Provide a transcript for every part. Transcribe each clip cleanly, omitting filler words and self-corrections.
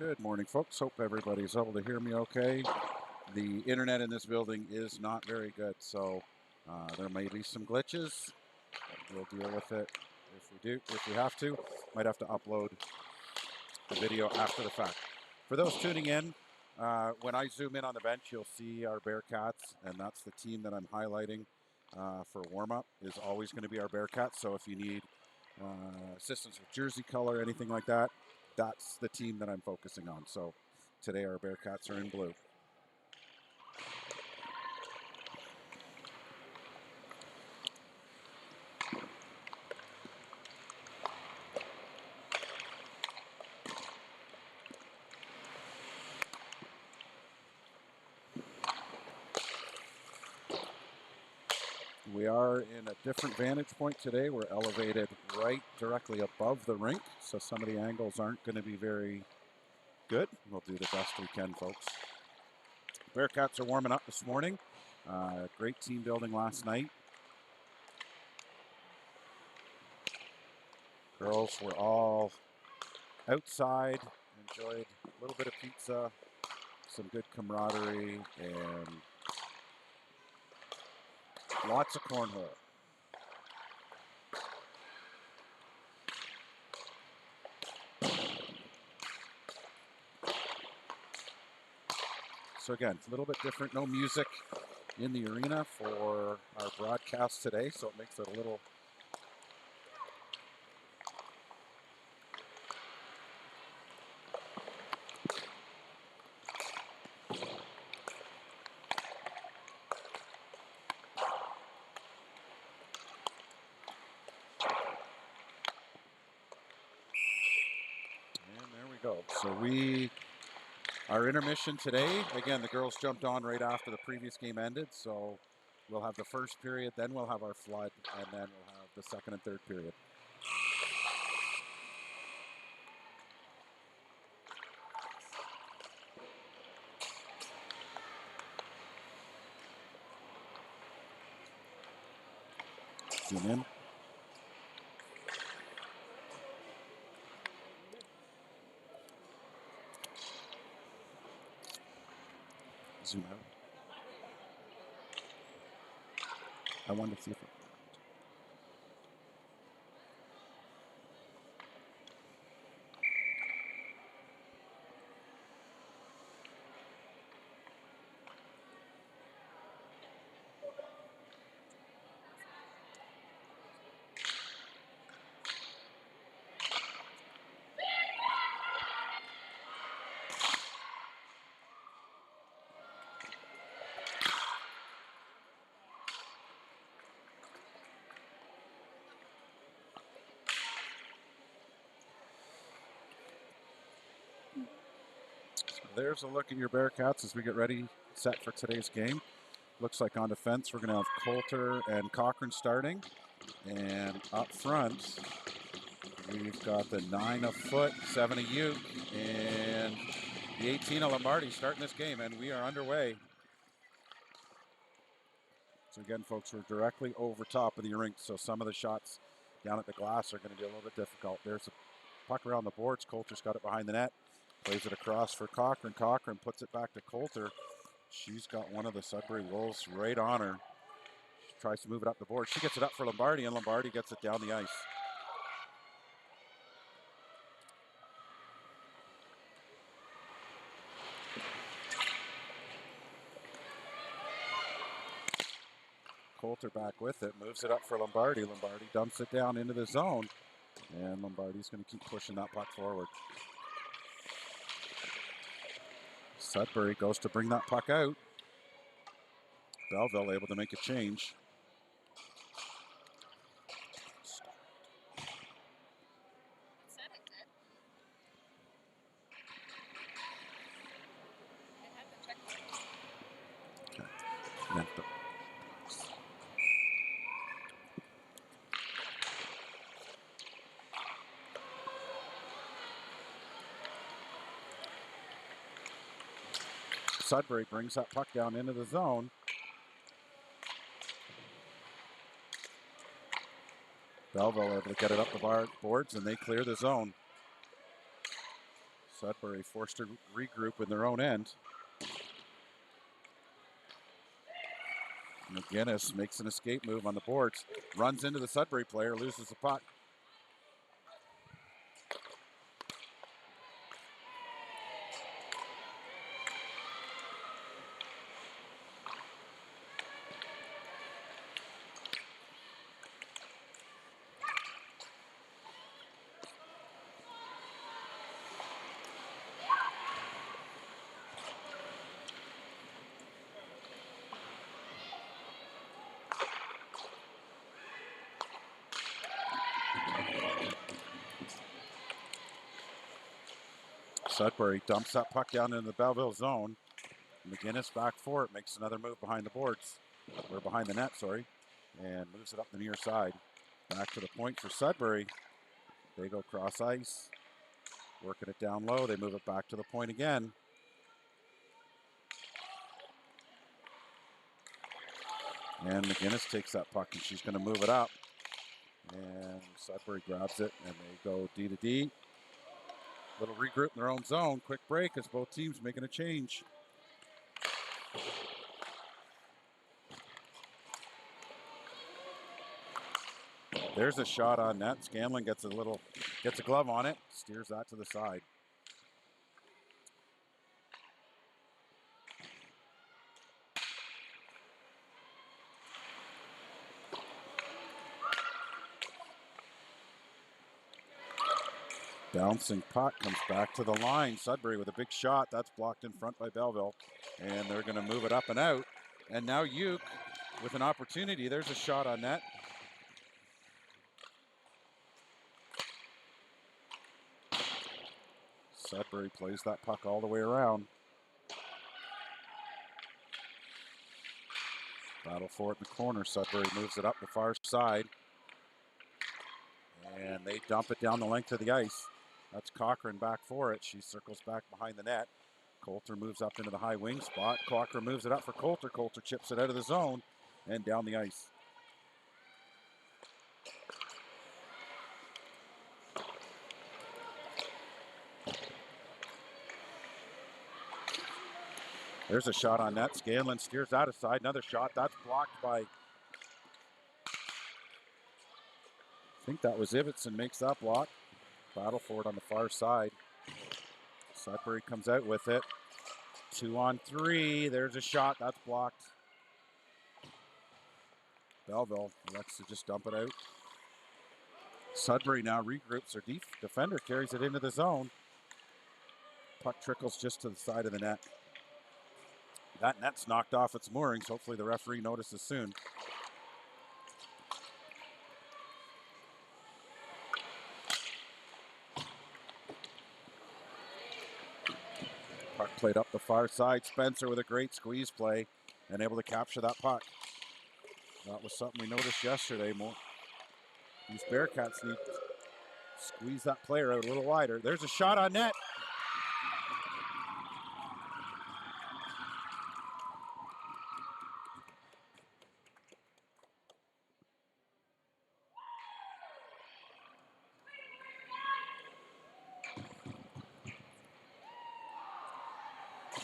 Good morning, folks. Hope everybody's able to hear me okay. The internet in this building is not very good, so there may be some glitches. We'll deal with it if we have to. Might have to upload the video after the fact. For those tuning in, when I zoom in on the bench, you'll see our Bearcats, and that's the team that I'm highlighting for warm-up is always going to be our Bearcats. So if you need assistance with jersey color, anything like that, that's the team that I'm focusing on. So today our Bearcats are in blue. We are in a different vantage point today. We're elevated right directly above the rink, so some of the angles aren't going to be very good. We'll do the best we can, folks. Bearcats are warming up this morning. Great team building last night. Girls were all outside, enjoyed a little bit of pizza, some good camaraderie, and lots of cornhole. So again, a little bit different. No music in the arena for our broadcast today, so it makes it a little and there we go. So our intermission today, again, the girls jumped on right after the previous game ended, so we'll have the first period, then we'll have our flood, and then we'll have the second and third period. Zoom in. Zoom out. I wanted to see if it worked. There's a look at your Bearcats as we get ready, set for today's game. Looks like on defense, we're going to have Coulter and Cochran starting. And up front, we've got the 9 of Foot, 7 of Uke, and the 18 of Lombardi starting this game, and we are underway. So again, folks, we're directly over top of the rink, so some of the shots down at the glass are going to be a little bit difficult. There's a puck around the boards. Coulter's got it behind the net. Plays it across for Cochran. Cochran puts it back to Coulter. She's got one of the Sudbury Wolves right on her. She tries to move it up the board. She gets it up for Lombardi, and Lombardi gets it down the ice. Coulter back with it, moves it up for Lombardi. Lombardi dumps it down into the zone, and Lombardi's going to keep pushing that puck forward. Sudbury goes to bring that puck out. Belleville able to make a change. Okay. Sudbury brings that puck down into the zone. Belleville able to get it up the boards, and they clear the zone. Sudbury forced to regroup in their own end. McGinnis makes an escape move on the boards, runs into the Sudbury player, loses the puck. Sudbury dumps that puck down into the Belleville zone. McGinnis back for it, makes another move behind the boards, or behind the net, sorry, and moves it up the near side. Back to the point for Sudbury. They go cross ice, working it down low. They move it back to the point again. And McGinnis takes that puck, and she's going to move it up. And Sudbury grabs it, and they go D to D. Little regroup in their own zone. Quick break as both teams making a change. There's a shot on net. Scanlon gets a glove on it, steers that to the side. Bouncing puck comes back to the line. Sudbury with a big shot. That's blocked in front by Belleville. And they're going to move it up and out. And now Uke with an opportunity. There's a shot on net. Sudbury plays that puck all the way around. Battle for it in the corner. Sudbury moves it up the far side. And they dump it down the length of the ice. That's Cochran back for it. She circles back behind the net. Coulter moves up into the high wing spot. Cochran moves it up for Coulter. Coulter chips it out of the zone and down the ice. There's a shot on net. Scanlon steers that aside. Another shot. That's blocked by, I think that was Ibbotson makes that block. Battle for it on the far side. Sudbury comes out with it. 2-on-3. There's a shot. That's blocked. Belleville elects to just dump it out. Sudbury now regroups. Their defender carries it into the zone. Puck trickles just to the side of the net. That net's knocked off its moorings. Hopefully the referee notices soon. Puck played up the far side. Spencer with a great squeeze play and able to capture that puck. That was something we noticed yesterday. These Bearcats need to squeeze that player out a little wider. There's a shot on net.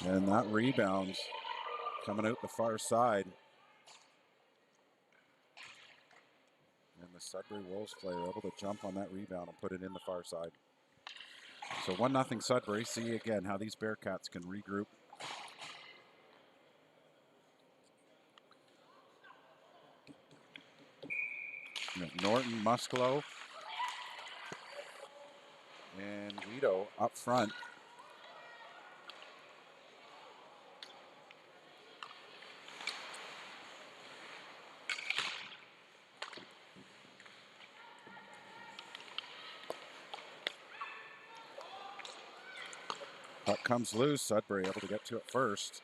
And that rebound coming out the far side. And the Sudbury Wolves player able to jump on that rebound and put it in the far side. So 1-0 Sudbury. See again how these Bearcats can regroup. Norton, Musclo, and Guido up front. Puck comes loose. Sudbury able to get to it first.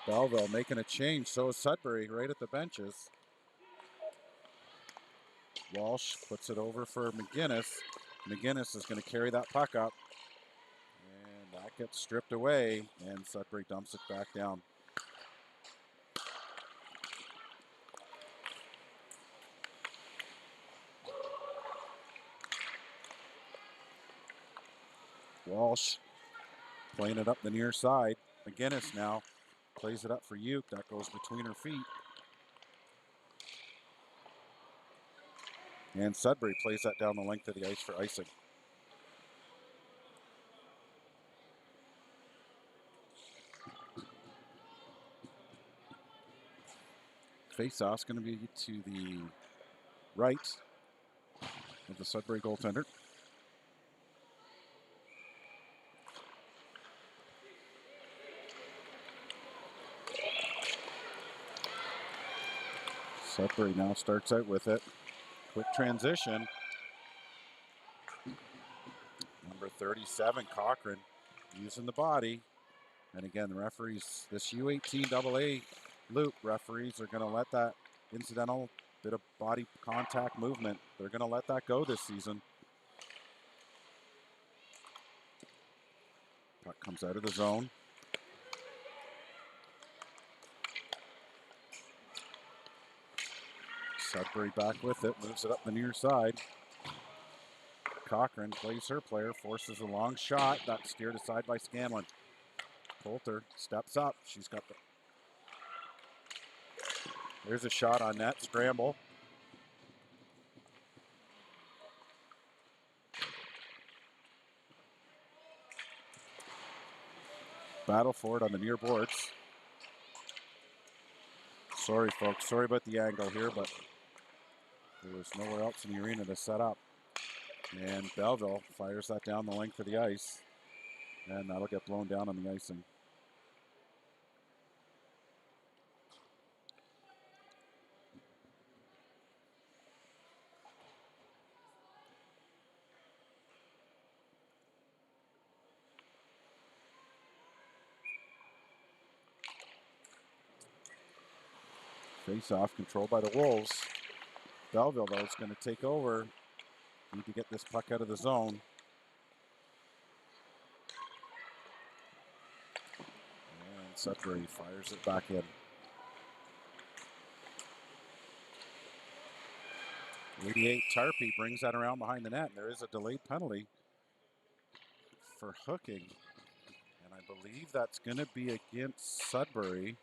Belleville making a change. So is Sudbury right at the benches. Walsh puts it over for McGinnis. McGinnis is going to carry that puck up. And that gets stripped away. And Sudbury dumps it back down. Walsh playing it up the near side. McGinnis now plays it up for Uke. That goes between her feet. And Sudbury plays that down the length of the ice for icing. Face-off's going to be to the right of the Sudbury goaltender. Sudbury now starts out with it. Quick transition. Number 37, Cochran, using the body. And again, the referees, this U18 AA loop, referees are going to let that incidental bit of body contact movement, they're going to let that go this season. Puck comes out of the zone. Sudbury back with it, moves it up the near side. Cochran plays her player, forces a long shot. That's steered aside by Scanlon. Poulter steps up. She's got the... There's a shot on net, scramble. Battle for it on the near boards. Sorry, folks. Sorry about the angle here, but there was nowhere else in the arena to set up. And Belleville fires that down the length of the ice. And that'll get blown down on the icing. Face-off controlled by the Wolves. Belleville, though, is going to take over. Need to get this puck out of the zone. And Sudbury fires it back in. 88 Tarpey brings that around behind the net. There is a delayed penalty for hooking. And I believe that's going to be against Sudbury.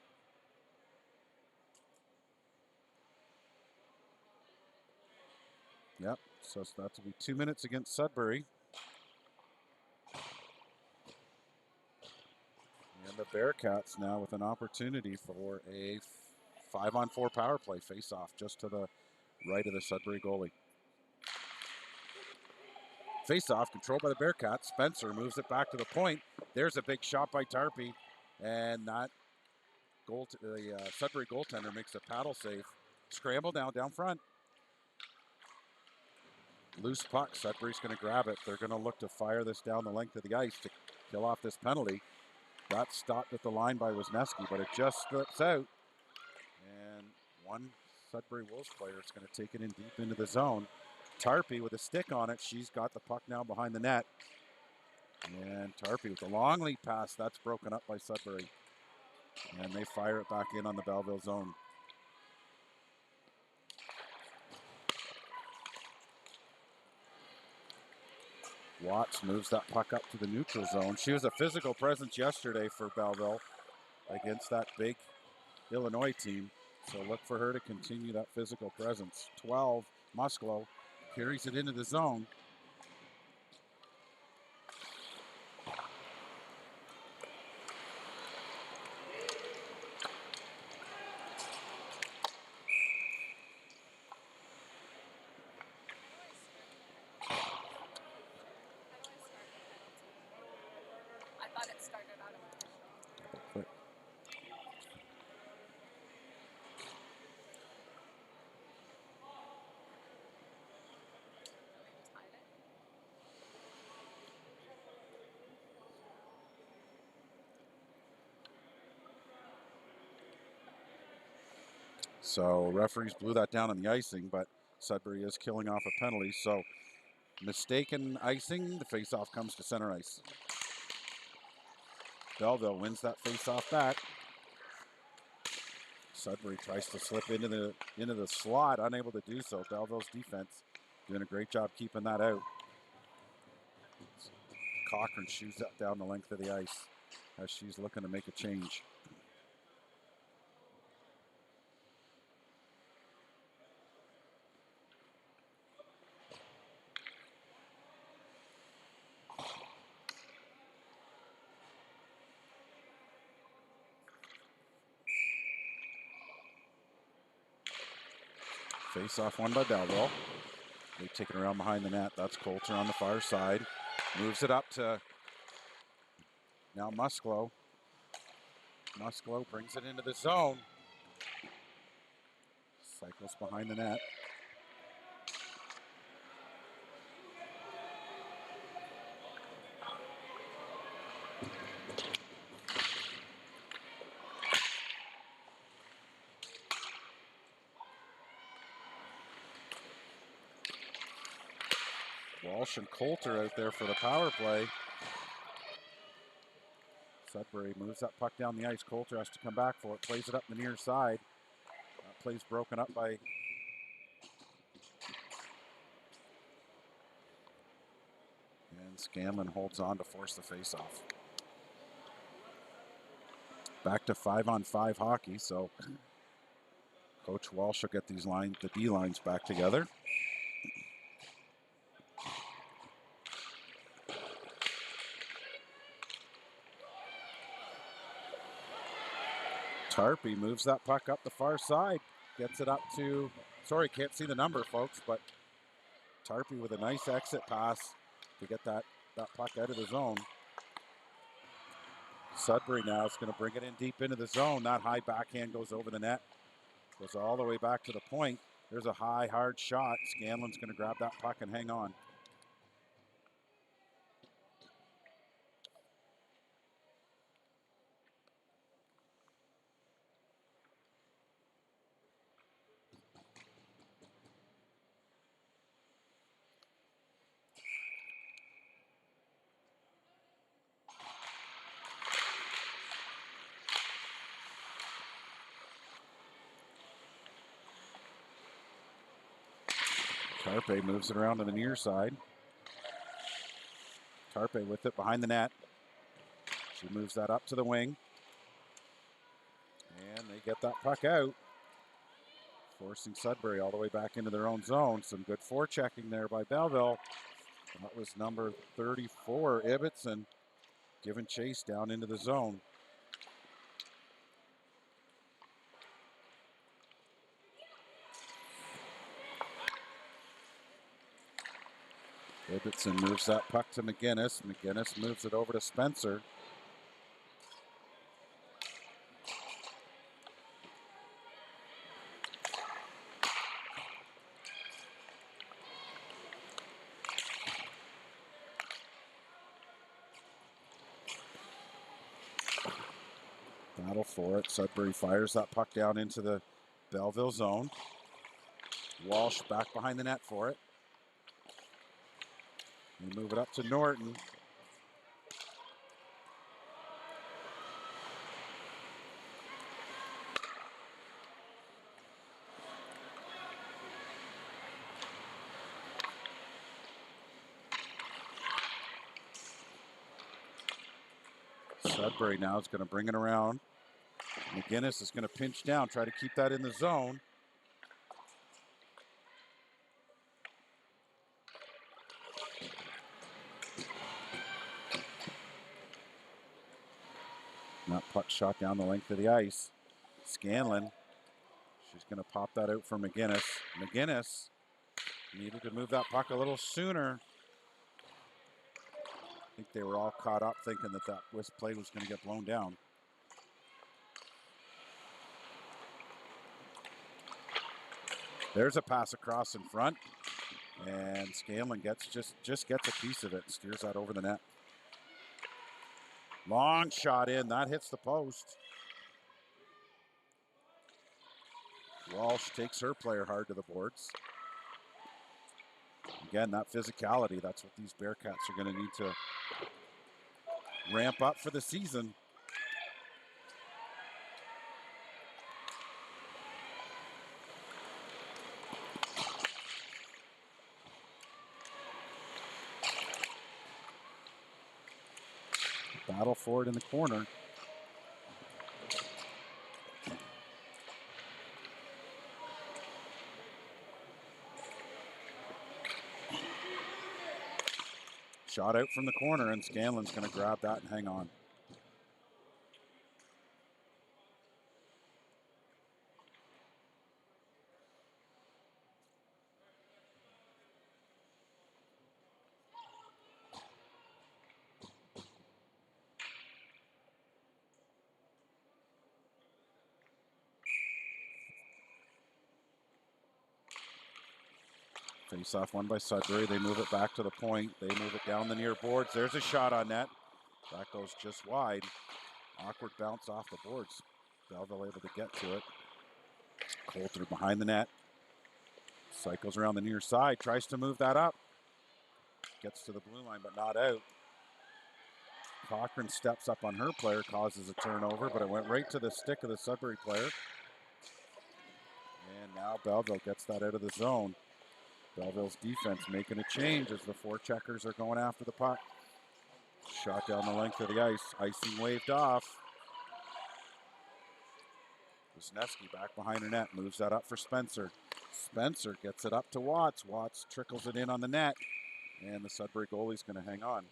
Yep, so that will be 2 minutes against Sudbury. And the Bearcats now with an opportunity for a 5-on-4 power play face-off just to the right of the Sudbury goalie. Face-off controlled by the Bearcats. Spencer moves it back to the point. There's a big shot by Tarpey. And that the Sudbury goaltender makes a paddle save. Scramble now down front. Loose puck. Sudbury's going to grab it. They're going to look to fire this down the length of the ice to kill off this penalty. That's stopped at the line by Wisniewski, but it just slips out. And one Sudbury Wolves player is going to take it in deep into the zone. Tarpey with a stick on it. She's got the puck now behind the net. And Tarpey with a long lead pass. That's broken up by Sudbury. And they fire it back in on the Belleville zone. Watts moves that puck up to the neutral zone. She was a physical presence yesterday for Belleville against that big Illinois team. So look for her to continue that physical presence. 12, Musklo carries it into the zone. So referees blew that down on the icing, but Sudbury is killing off a penalty. So mistaken icing, the faceoff comes to center ice. Belleville wins that faceoff back. Sudbury tries to slip into the slot, unable to do so. Belleville's defense doing a great job keeping that out. Cochran shoots that down the length of the ice as she's looking to make a change. Face off one by Belleville. They take it around behind the net. That's Coulter on the far side. Moves it up to now Musklo. Musklo brings it into the zone. Cycles behind the net. Walsh and Coulter out there for the power play. Sudbury moves that puck down the ice. Coulter has to come back for it. Plays it up the near side. Play's broken up by and Scanlon holds on to force the face-off. Back to 5-on-5 hockey, so Coach Walsh will get the D lines back together. Tarpey moves that puck up the far side. Gets it up to, sorry, can't see the number, folks, but Tarpey with a nice exit pass to get that puck out of the zone. Sudbury now is going to bring it in deep into the zone. That high backhand goes over the net. Goes all the way back to the point. There's a high, hard shot. Scanlon's going to grab that puck and hang on. Tarpe moves it around to the near side. Tarpe with it behind the net. She moves that up to the wing. And they get that puck out. Forcing Sudbury all the way back into their own zone. Some good forechecking there by Belleville. That was number 34, Ibbotson, giving chase down into the zone. Ibbotson moves that puck to McGinnis. McGinnis moves it over to Spencer. Battle for it. Sudbury fires that puck down into the Belleville zone. Walsh back behind the net for it. They move it up to Norton. Sudbury now is going to bring it around. McGinnis is going to pinch down, try to keep that in the zone. That puck shot down the length of the ice. Scanlon, she's going to pop that out for McGinnis. McGinnis needed to move that puck a little sooner. I think they were all caught up thinking that play was going to get blown down. There's a pass across in front, and Scanlon just gets a piece of it and steers that over the net. Long shot in, that hits the post. Walsh takes her player hard to the boards. Again, that physicality, that's what these Bearcats are going to need to ramp up for the season. battle for it in the corner. Shot out from the corner, and Scanlon's going to grab that and hang on. Face off one by Sudbury. They move it back to the point. They move it down the near boards. There's a shot on net. That goes just wide. Awkward bounce off the boards. Belleville able to get to it. Coulter behind the net. Cycles around the near side. Tries to move that up. Gets to the blue line, but not out. Cochran steps up on her player, causes a turnover, but it went right to the stick of the Sudbury player. And now Belleville gets that out of the zone. Belleville's defense making a change as the forecheckers are going after the puck. Shot down the length of the ice. Icing waved off. Wisniewski back behind her net. Moves that up for Spencer. Spencer gets it up to Watts. Watts trickles it in on the net. And the Sudbury goalie's going to hang on.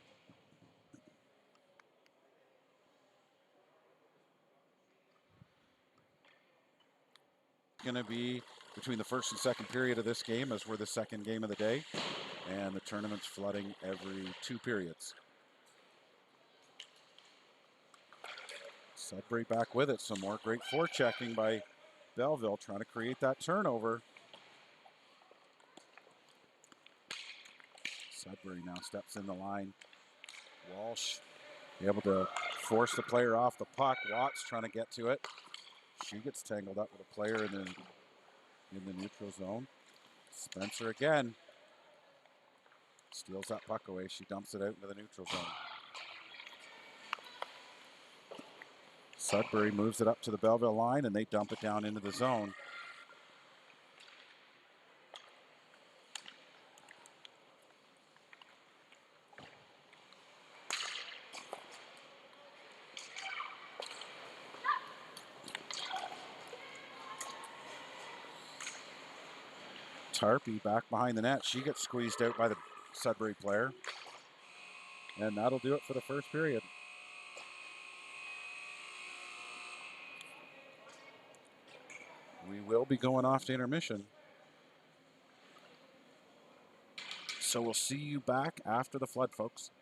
Going to be between the first and second period of this game, as we're the second game of the day. And the tournament's flooding every 2 periods. Sudbury back with it. Some more great forechecking by Belleville, trying to create that turnover. Sudbury now steps in the line. Walsh able to force the player off the puck. Watts trying to get to it. She gets tangled up with a player in the neutral zone. Spencer again steals that puck away. She dumps it out into the neutral zone. Sudbury moves it up to the Belleville line, and they dump it down into the zone. Tarpey back behind the net. She gets squeezed out by the Sudbury player. And that'll do it for the first period. We will be going off to intermission. So we'll see you back after the flood, folks.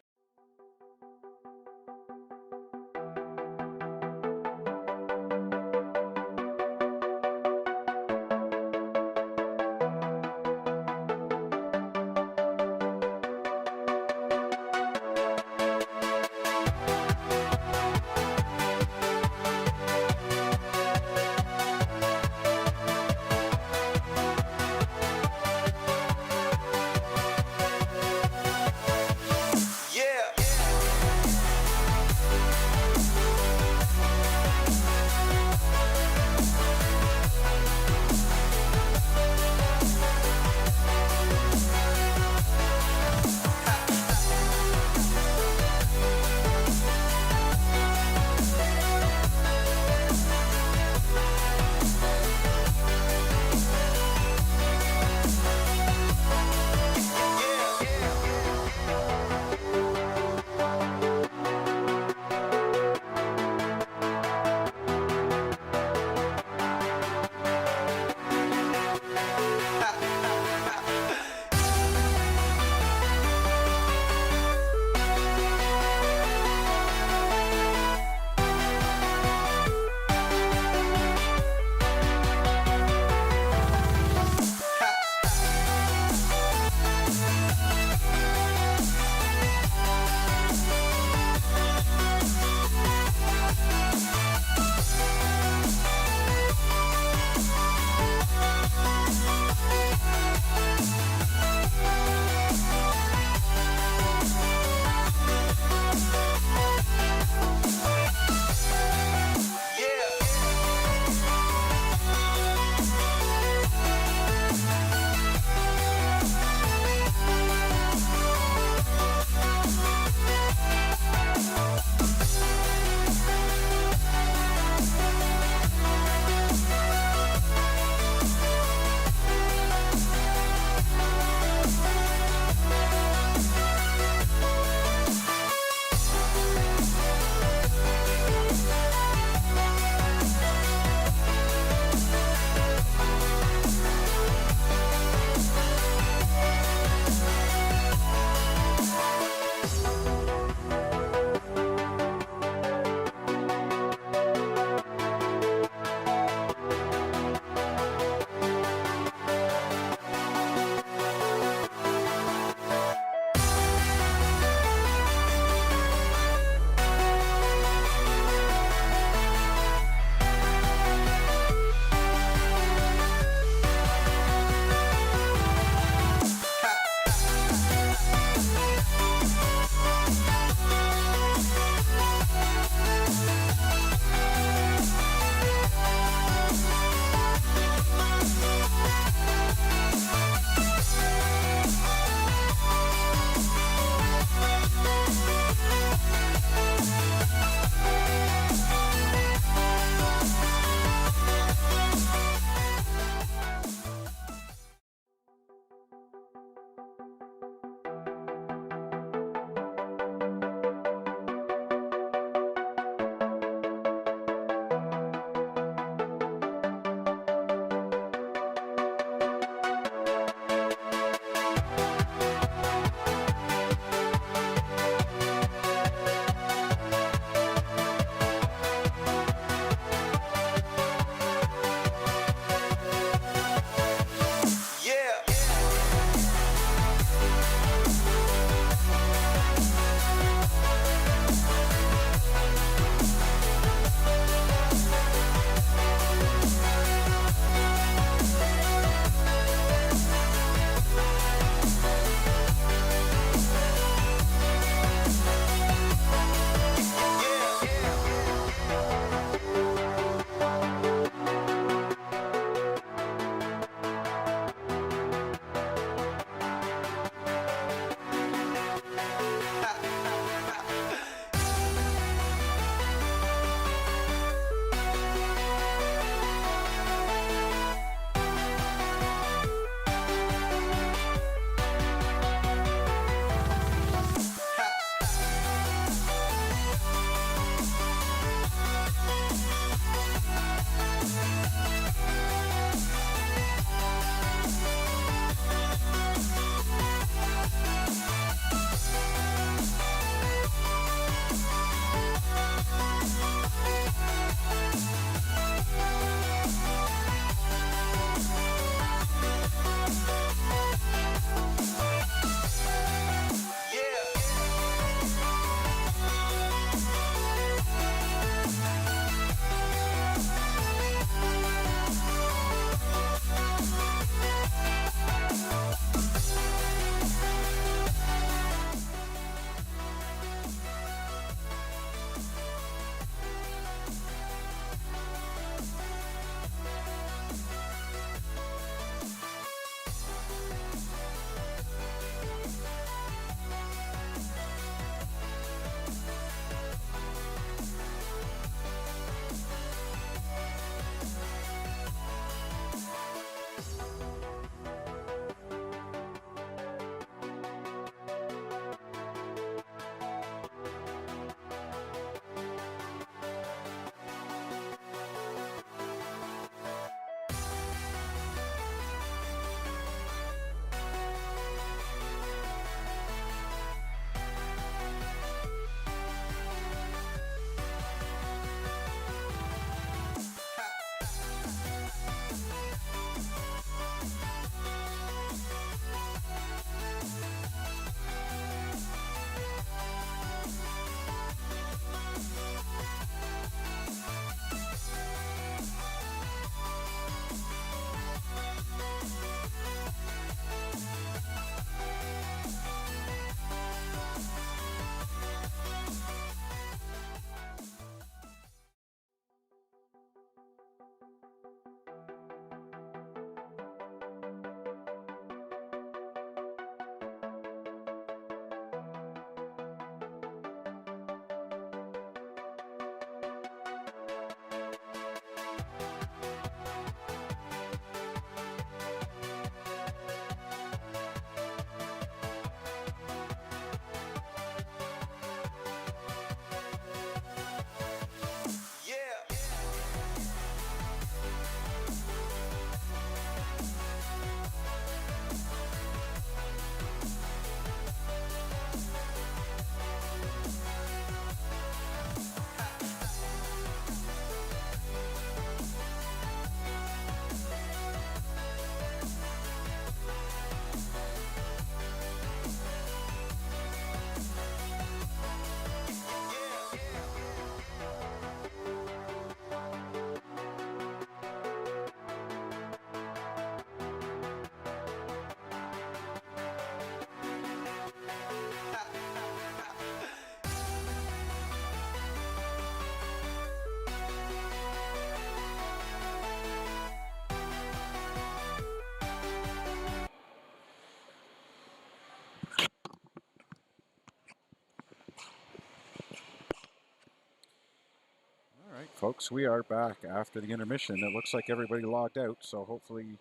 Folks, we are back after the intermission. It looks like everybody logged out, so hopefully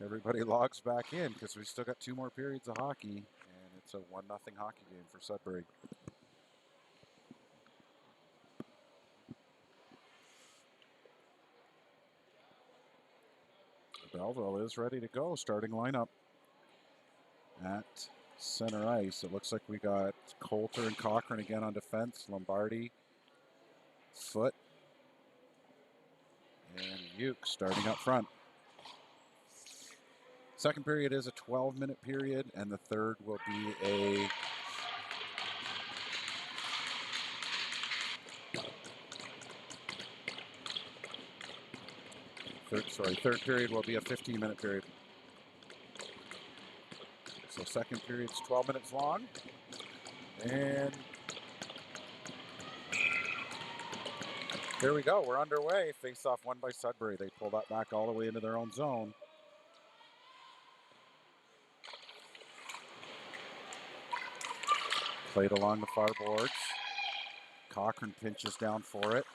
everybody logs back in because we still got 2 more periods of hockey, and it's a 1-0 hockey game for Sudbury. Belleville is ready to go. Starting lineup at center ice. It looks like we got Coulter and Cochran again on defense. Lombardi, Foot, and Uke starting up front. Second period is a 12-minute period, and the third will be a third period will be a 15-minute period. So second period's 12 minutes long. And here we go. We're underway. Face-off won by Sudbury. They pull that back all the way into their own zone. Played along the far boards. Cochran pinches down for it.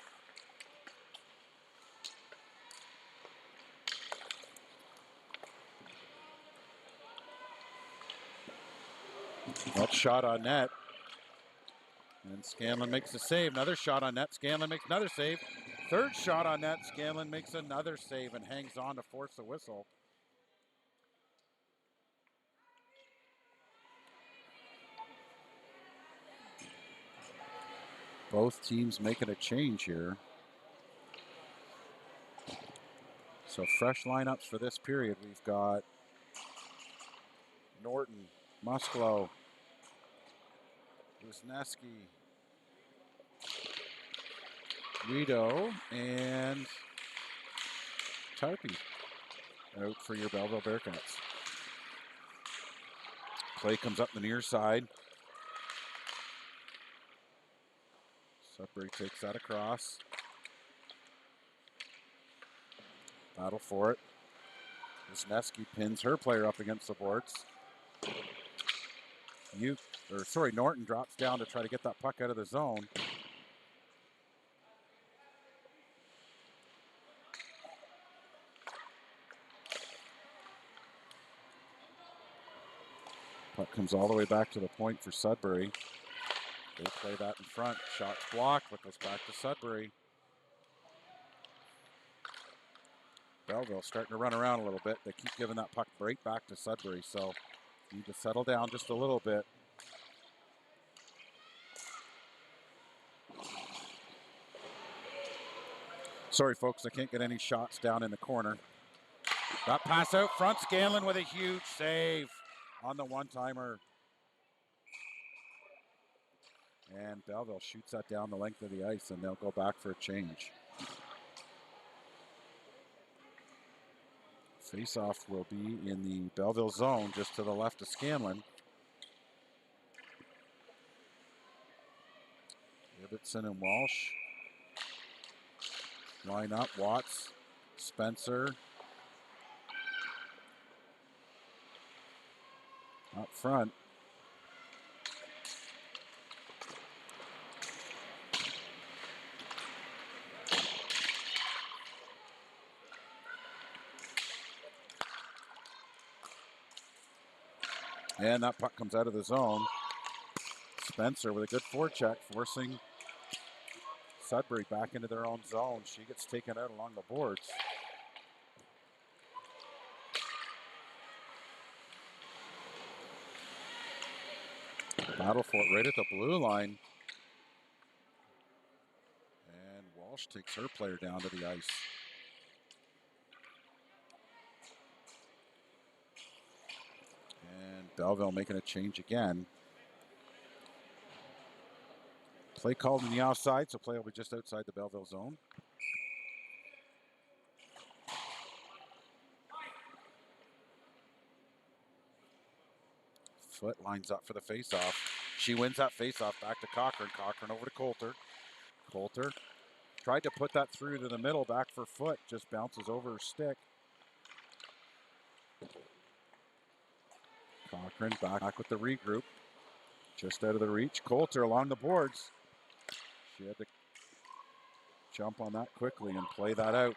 That shot on net. And Scanlon makes a save. Another shot on net. Scanlon makes another save. Third shot on net. Scanlon makes another save and hangs on to force the whistle. Both teams making a change here. So fresh lineups for this period. We've got Norton, Musklo, Wisniewski, Guido, and Tarpey out for your Belleville Bearcats. Play comes up the near side. Sudbury takes that across. Battle for it. Wisniewski pins her player up against the boards. Norton drops down to try to get that puck out of the zone. Puck comes all the way back to the point for Sudbury. They play that in front. Shot's blocked, but goes back to Sudbury. Belleville starting to run around a little bit. They keep giving that puck right back to Sudbury, so need to settle down just a little bit. Sorry, folks, I can't get any shots down in the corner. That pass out front. Scanlon with a huge save on the one-timer. And Belleville shoots that down the length of the ice, and they'll go back for a change. Face-off will be in the Belleville zone, just to the left of Scanlon. Ibbotson and Walsh line up. Watts, Spencer up front. And that puck comes out of the zone. Spencer with a good forecheck, forcing Sudbury back into their own zone. She gets taken out along the boards. Battle for it right at the blue line. And Walsh takes her player down to the ice. And Belleville making a change again. Play called in the offside, so play will be just outside the Belleville zone. Foot lines up for the faceoff. She wins that faceoff back to Cochran. Cochran over to Coulter. Coulter tried to put that through to the middle, back for Foot. Just bounces over her stick. Cochran back with the regroup. Just out of the reach. Coulter along the boards. She had to jump on that quickly and play that out.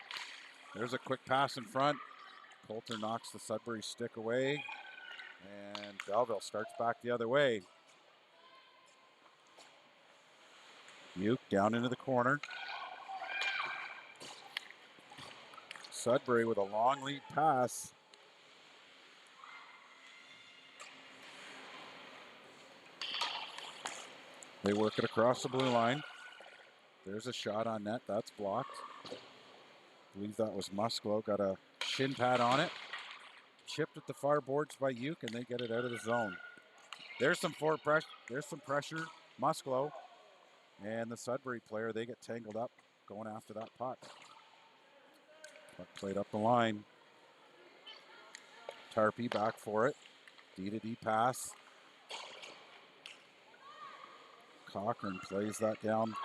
There's a quick pass in front. Coulter knocks the Sudbury stick away, and Belleville starts back the other way. Uke down into the corner. Sudbury with a long lead pass. They work it across the blue line. There's a shot on net. That's blocked. I believe that was Musclo. Got a shin pad on it. Chipped at the far boards by Uke, and they get it out of the zone. There's some forward pressure. There's some pressure. Musclo and the Sudbury player, they get tangled up going after that puck. Puck played up the line. Tarpey back for it. D-to-D pass. Cochran plays that down.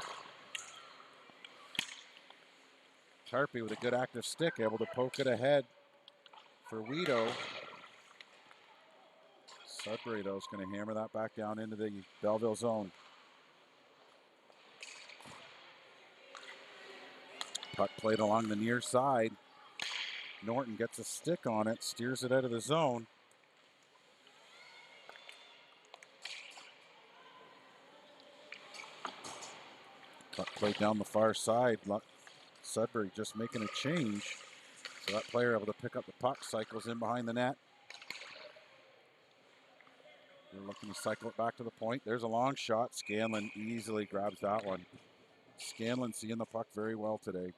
Tarpey with a good active stick, able to poke it ahead for Weedo. Sudbury, though, is going to hammer that back down into the Belleville zone. Puck played along the near side. Norton gets a stick on it, steers it out of the zone. Puck played down the far side. Sudbury just making a change. So that player able to pick up the puck, cycles in behind the net. They're looking to cycle it back to the point. There's a long shot. Scanlon easily grabs that one. Scanlon seeing the puck very well today.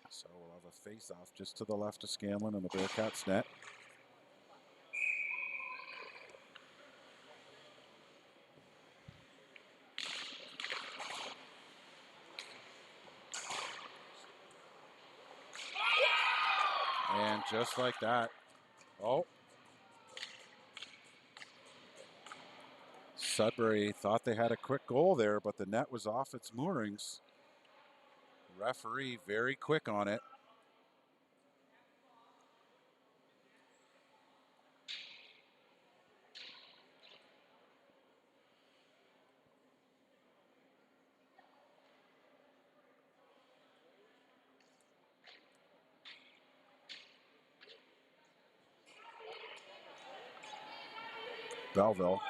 So we'll have a face-off just to the left of Scanlon and the Bearcats net. And just like that, oh. Sudbury thought they had a quick goal there, but the net was off its moorings. Referee very quick on it. Belleville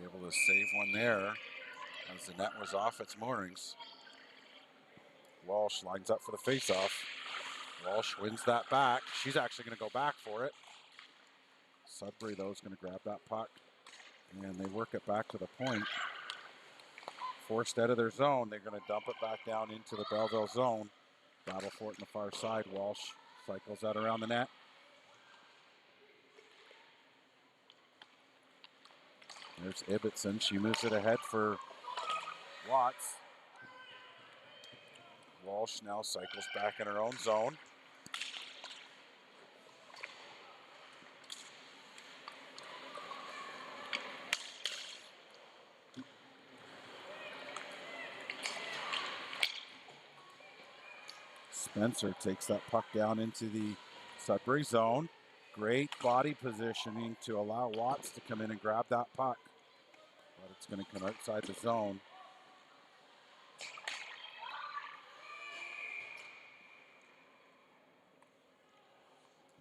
able to save one there as the net was off its moorings. Walsh lines up for the face-off. Walsh wins that back. She's actually going to go back for it. Sudbury, though, is going to grab that puck, and they work it back to the point. Forced out of their zone, they're going to dump it back down into the Belleville zone. Battle for it on the far side. Walsh cycles that around the net. There's Ibbotson. She moves it ahead for Watts. Walsh now cycles back in her own zone. Spencer takes that puck down into the Sudbury zone. Great body positioning to allow Watts to come in and grab that puck. But it's going to come outside the zone.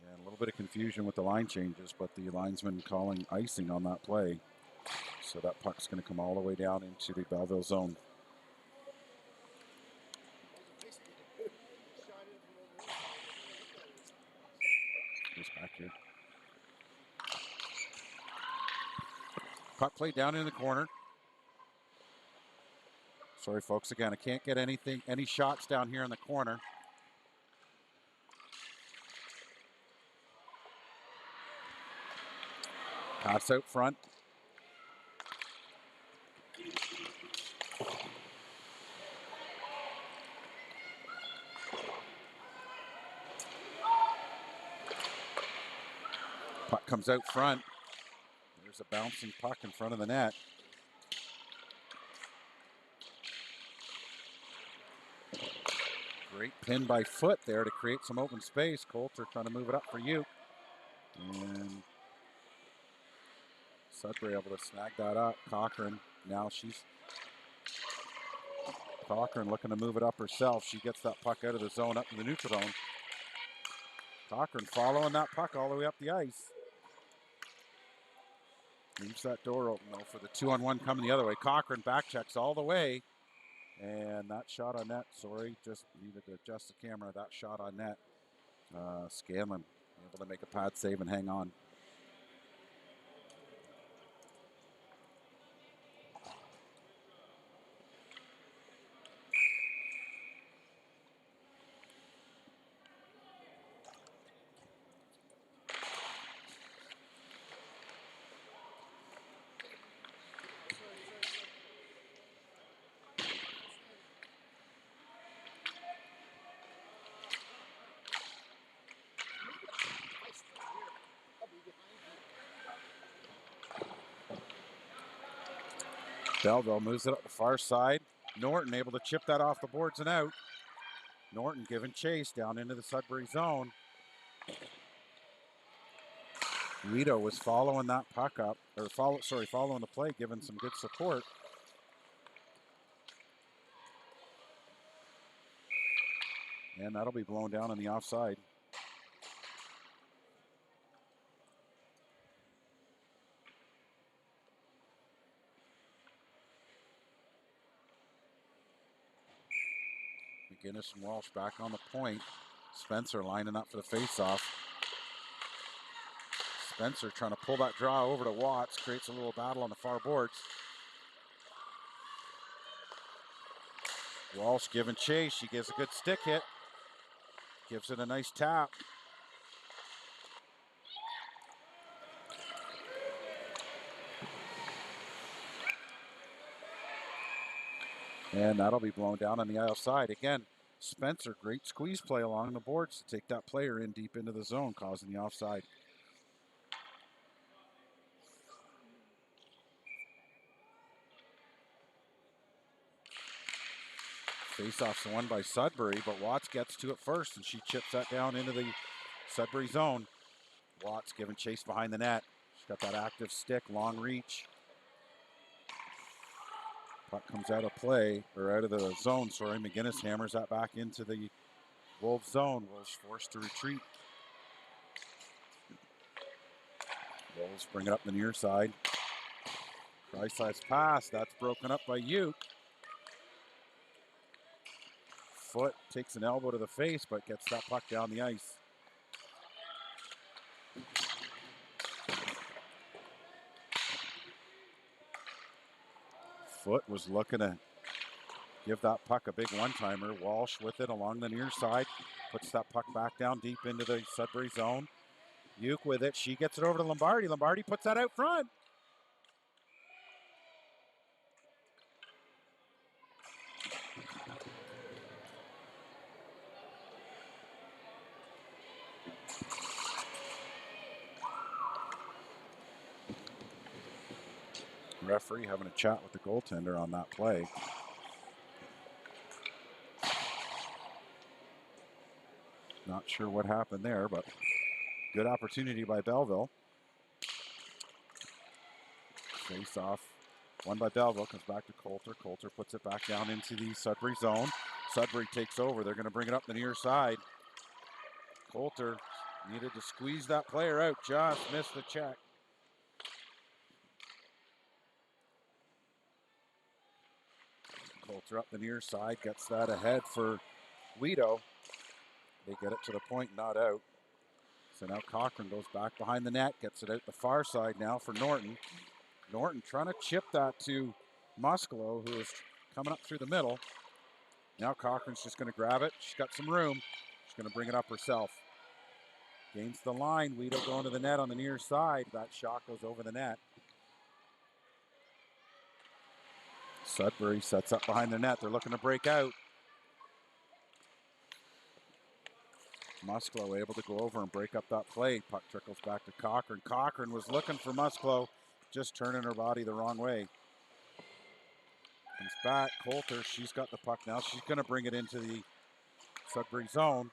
And a little bit of confusion with the line changes, but the linesman calling icing on that play. So that puck's going to come all the way down into the Belleville zone. Just back here. Puck played down in the corner. Sorry, folks. Again, I can't get any shots down here in the corner. Pass out front. Puck comes out front. There's a bouncing puck in front of the net. Great pin by Foot there to create some open space. Coulter trying to move it up for you. And Sudbury able to snag that up. Cochran, now Cochran looking to move it up herself. She gets that puck out of the zone, up to the neutral zone. Cochran following that puck all the way up the ice. Leaves that door open though for the 2-on-1 coming the other way. Cochran back checks all the way. And that shot on net, sorry, just needed to adjust the camera. That shot on net. Scanlon able to make a pad save and hang on. Belleville moves it up the far side. Norton able to chip that off the boards and out. Norton giving chase down into the Sudbury zone. Guido was following that puck up, or following the play, giving some good support. And that'll be blown down on the offside. McGinnis and Walsh back on the point. Spencer lining up for the faceoff. Spencer trying to pull that draw over to Watts. Creates a little battle on the far boards. Walsh giving chase. She gives a good stick hit. Gives it a nice tap. And that'll be blown down on the outside. Again, Spencer, great squeeze play along the boards to take that player in deep into the zone, causing the offside. Face-off's won by Sudbury, but Watts gets to it first, and she chips that down into the Sudbury zone. Watts giving chase behind the net. She's got that active stick, long reach. Puck comes out of play, or out of the zone, sorry. McGinnis hammers that back into the Wolves zone. Wolves forced to retreat. Wolves bring it up the near side. Price-size pass, that's broken up by Uke. Foot takes an elbow to the face, but gets that puck down the ice. Foot was looking to give that puck a big one-timer. Walsh with it along the near side. Puts that puck back down deep into the Sudbury zone. Uke with it. She gets it over to Lombardi. Lombardi puts that out front. Referee having a chat with the goaltender on that play. Not sure what happened there, but good opportunity by Belleville. Face off. Won by Belleville. Comes back to Coulter. Coulter puts it back down into the Sudbury zone. Sudbury takes over. They're going to bring it up the near side. Coulter needed to squeeze that player out. Just missed the check. Coulter up the near side. Gets that ahead for Guido. They get it to the point, not out. So now Cochran goes back behind the net. Gets it out the far side now for Norton. Norton trying to chip that to Muscolo, who is coming up through the middle. Now Cochran's just going to grab it. She's got some room. She's going to bring it up herself. Gains the line. Guido going to the net on the near side. That shot goes over the net. Sudbury sets up behind the net. They're looking to break out. Muscolo able to go over and break up that play. Puck trickles back to Cochran. Cochran was looking for Muscolo, just turning her body the wrong way. Comes back. Coulter, she's got the puck now. She's going to bring it into the Sudbury zone.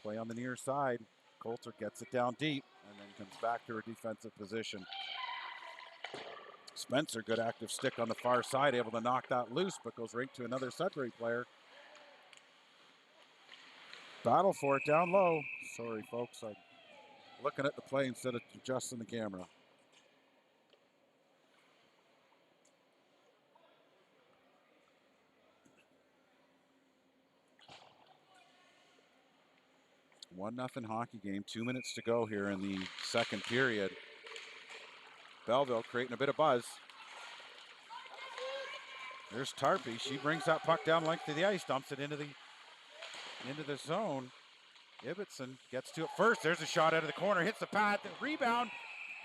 Play on the near side. Coulter gets it down deep and then comes back to her defensive position. Spencer, good active stick on the far side, able to knock that loose, but goes right to another Sudbury player. Battle for it down low. Sorry, folks. I'm looking at the play instead of adjusting the camera. One nothing hockey game. 2 minutes to go here in the second period. Belleville creating a bit of buzz. There's Tarpey. She brings that puck down length of the ice, dumps it into the zone. Ibbotson gets to it first. There's a shot out of the corner, hits the pad, the rebound,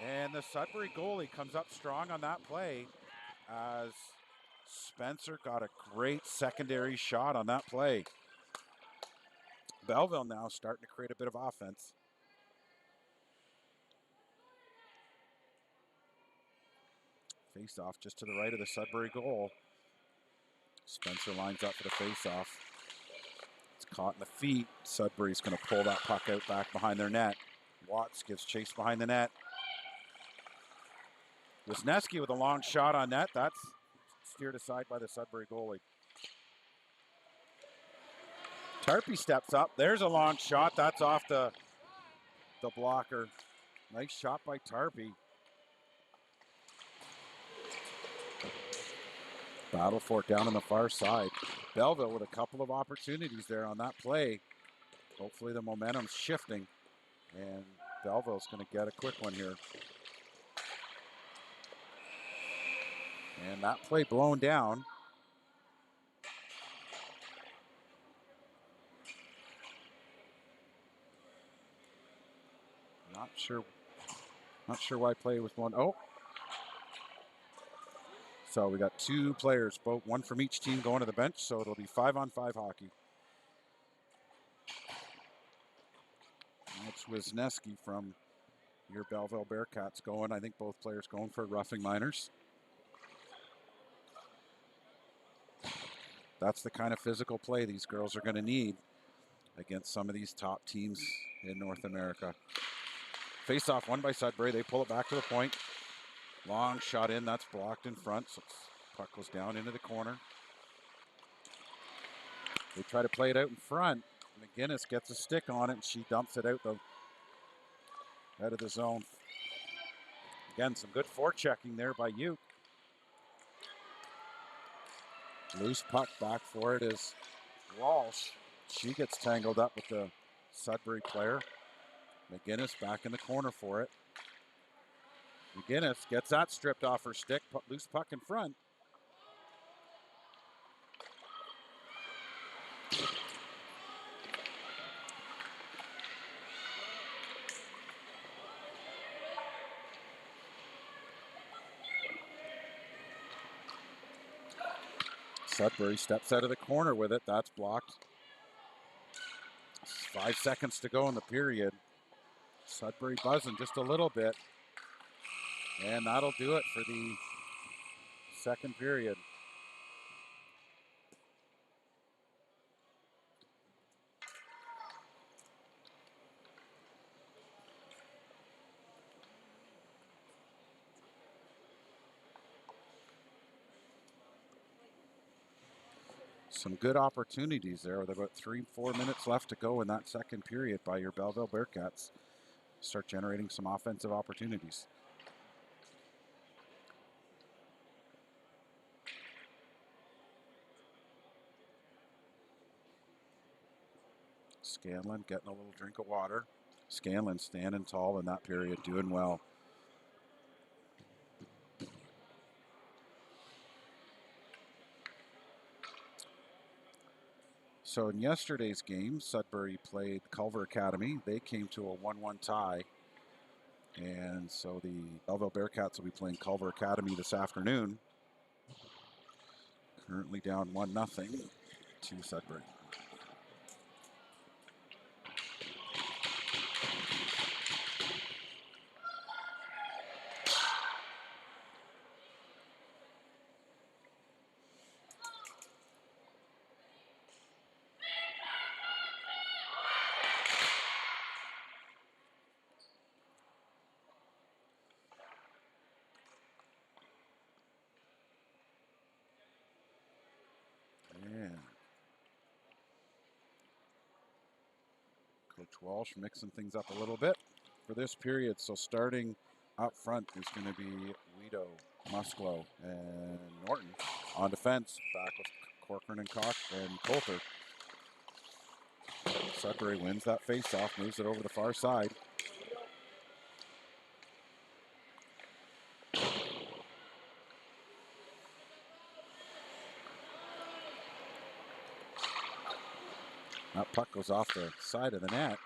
and the Sudbury goalie comes up strong on that play as Spencer got a great secondary shot on that play. Belleville now starting to create a bit of offense. Face off just to the right of the Sudbury goal. Spencer lines up for the face off. It's caught in the feet. Sudbury's going to pull that puck out back behind their net. Watts gives chase behind the net. Wisniewski with a long shot on net. That's steered aside by the Sudbury goalie. Tarpey steps up. There's a long shot. That's off the blocker. Nice shot by Tarpey. Battle for it down on the far side. Belleville with a couple of opportunities there on that play. Hopefully the momentum's shifting. And Belleville's going to get a quick one here. And that play blown down. Not sure why play was blown. Oh. So we got two players, both one from each team going to the bench. So it'll be 5-on-5 hockey. That's Wisniewski from your Belleville Bearcats going. I think both players going for roughing minors. That's the kind of physical play these girls are going to need against some of these top teams in North America. Face off won by Sudbury. They pull it back to the point. Long shot in. That's blocked in front. So puck goes down into the corner. They try to play it out in front. McGinnis gets a stick on it, and she dumps it out of the zone. Again, some good forechecking there by Uke. Loose puck back for it is Walsh. She gets tangled up with the Sudbury player. McGinnis back in the corner for it. McGinnis gets that stripped off her stick. Loose puck in front. Sudbury steps out of the corner with it. That's blocked. 5 seconds to go in the period. Sudbury buzzing just a little bit. And that'll do it for the second period. Some good opportunities there with about 3-4 minutes left to go in that second period by your Belleville Bearcats. Start generating some offensive opportunities. Scanlon getting a little drink of water. Scanlon standing tall in that period, doing well. So in yesterday's game, Sudbury played Culver Academy. They came to a 1-1 tie. And so the Belleville Bearcats will be playing Culver Academy this afternoon. Currently down 1-0 to Sudbury. Coach Walsh mixing things up a little bit for this period. So starting up front is going to be Guido, Musclo, and Norton. On defense, back with Corcoran and Coulter. Sudbury wins that face-off, moves it over the far side. That puck goes off the side of the net.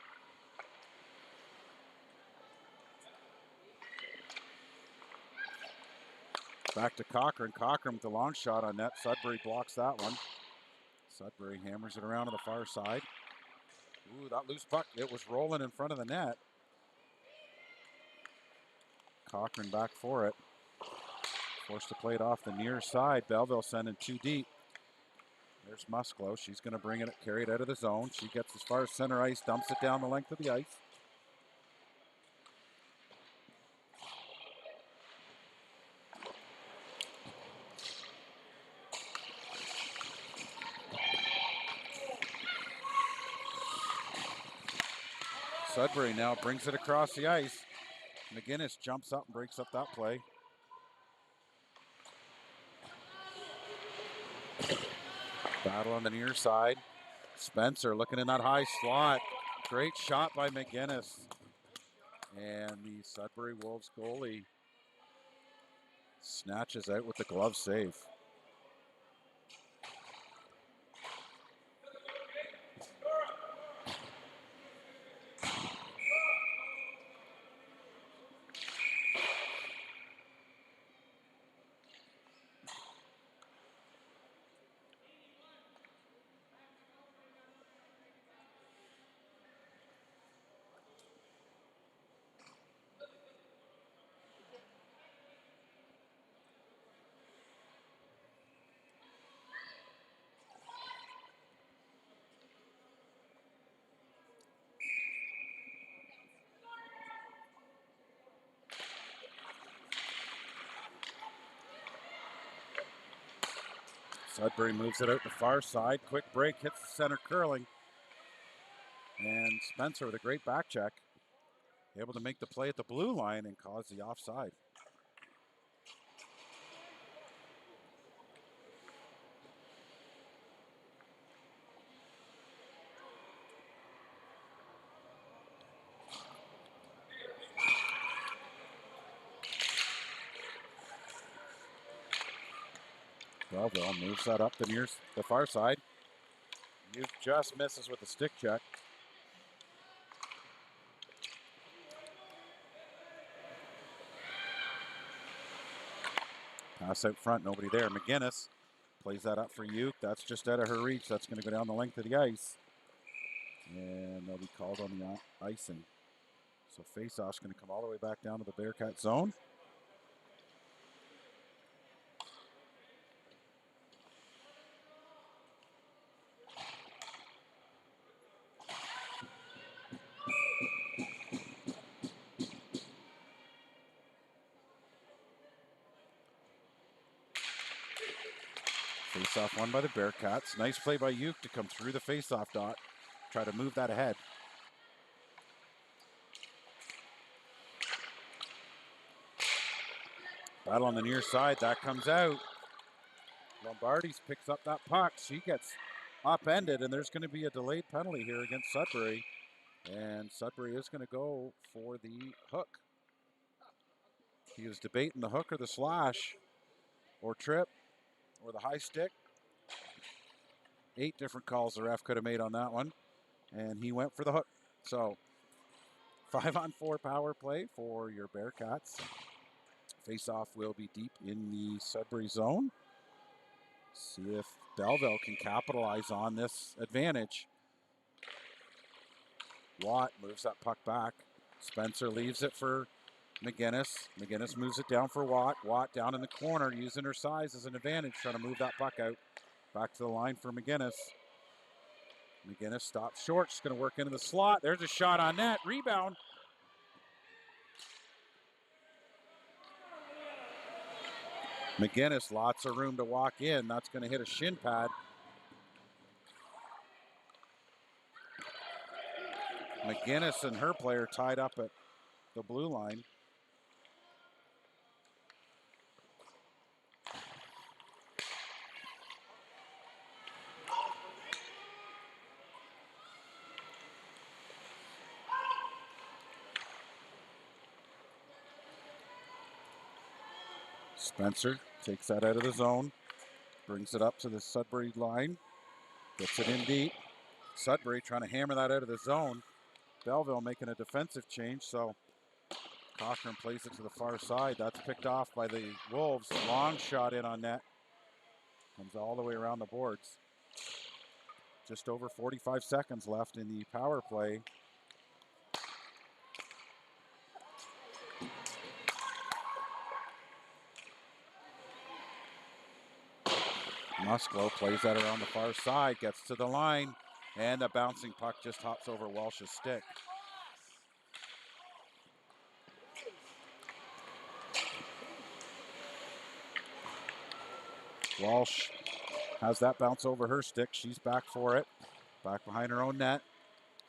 Back to Cochran. Cochran with the long shot on net. Sudbury blocks that one. Sudbury hammers it around to the far side. Ooh, that loose puck. It was rolling in front of the net. Cochran back for it. Forced to play it off the near side. Belleville sending too deep. There's Musclo. She's going to bring it, carry it out of the zone. She gets as far as center ice, dumps it down the length of the ice. Sudbury now brings it across the ice. McGinnis jumps up and breaks up that play. Battle on the near side. Spencer looking in that high slot. Great shot by McGinnis. And the Sudbury Wolves goalie snatches out with the glove save. Sudbury moves it out the far side. Quick break, hits the center curling. And Spencer with a great back check. Able to make the play at the blue line and cause the offside. Belleville moves that up the far side. Youth just misses with the stick check. Pass out front, nobody there. McGinnis plays that up for Uke. That's just out of her reach. That's going to go down the length of the ice. And they'll be called on the icing. So face-off's going to come all the way back down to the Bearcat zone. Face-off won by the Bearcats. Nice play by Uke to come through the face-off dot. Try to move that ahead. Battle on the near side. That comes out. Lombardi's picks up that puck. She gets upended, and there's going to be a delayed penalty here against Sudbury. And Sudbury is going to go for the hook. He was debating the hook or the slash or trip or the high stick. 8 different calls the ref could have made on that one. And he went for the hook. So 5-on-4 power play for your Bearcats. Face-off will be deep in the Sudbury zone. See if Belleville can capitalize on this advantage. Watt moves that puck back. Spencer leaves it for McGinnis. McGinnis moves it down for Watt. Watt down in the corner, using her size as an advantage, trying to move that puck out. Back to the line for McGinnis. McGinnis stops short. She's going to work into the slot. There's a shot on net. Rebound. McGinnis, lots of room to walk in. That's going to hit a shin pad. McGinnis and her player tied up at the blue line. Spencer takes that out of the zone, brings it up to the Sudbury line, gets it in deep. Sudbury trying to hammer that out of the zone. Belleville making a defensive change, so Cochran plays it to the far side. That's picked off by the Wolves. Long shot in on net. Comes all the way around the boards. Just over 45 seconds left in the power play. Musgrove plays that around the far side, gets to the line, and the bouncing puck just hops over Walsh's stick. Walsh has that bounce over her stick. She's back for it. Back behind her own net.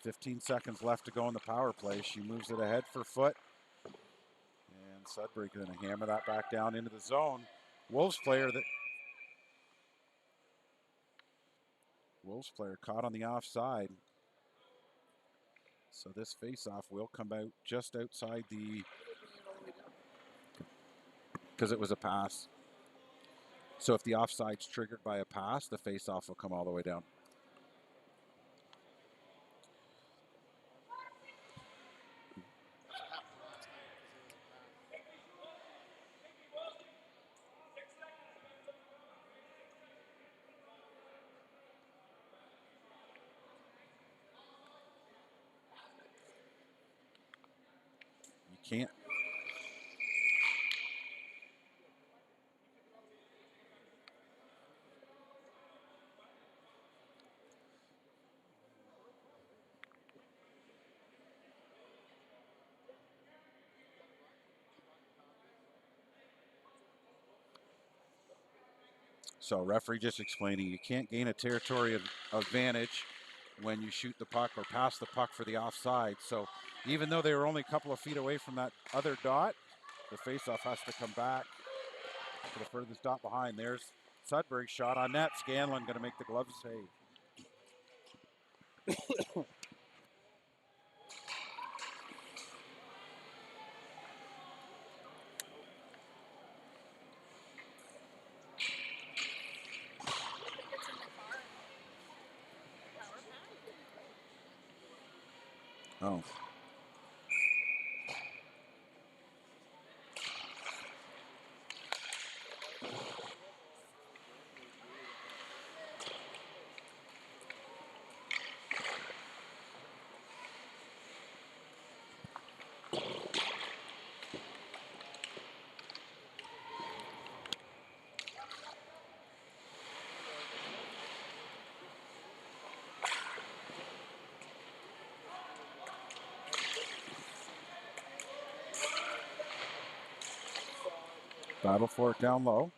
15 seconds left to go in the power play. She moves it ahead for Foot. And Sudbury going to hammer that back down into the zone. Wolves player caught on the offside. So this face-off will come out just outside the, because it was a pass. So if the offside's triggered by a pass, the face-off will come all the way down. You can't. So referee just explaining you can't gain a territory advantage when you shoot the puck or pass the puck for the offside. So even though they were only a couple of feet away from that other dot, the faceoff has to come back to the furthest dot behind. There's Sudbury shot on net. Scanlon going to make the glove save. Oh. Battle for it down low.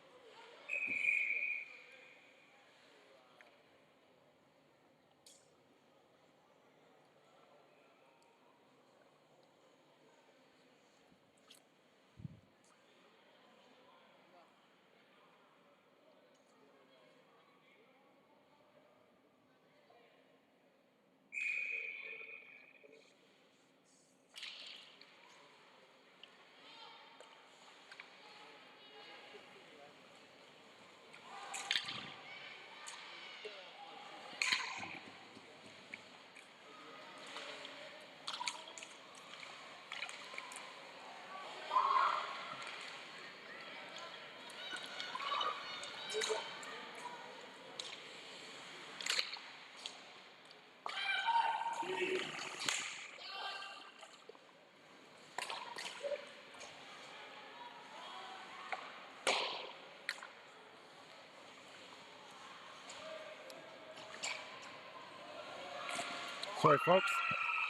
Sorry, folks.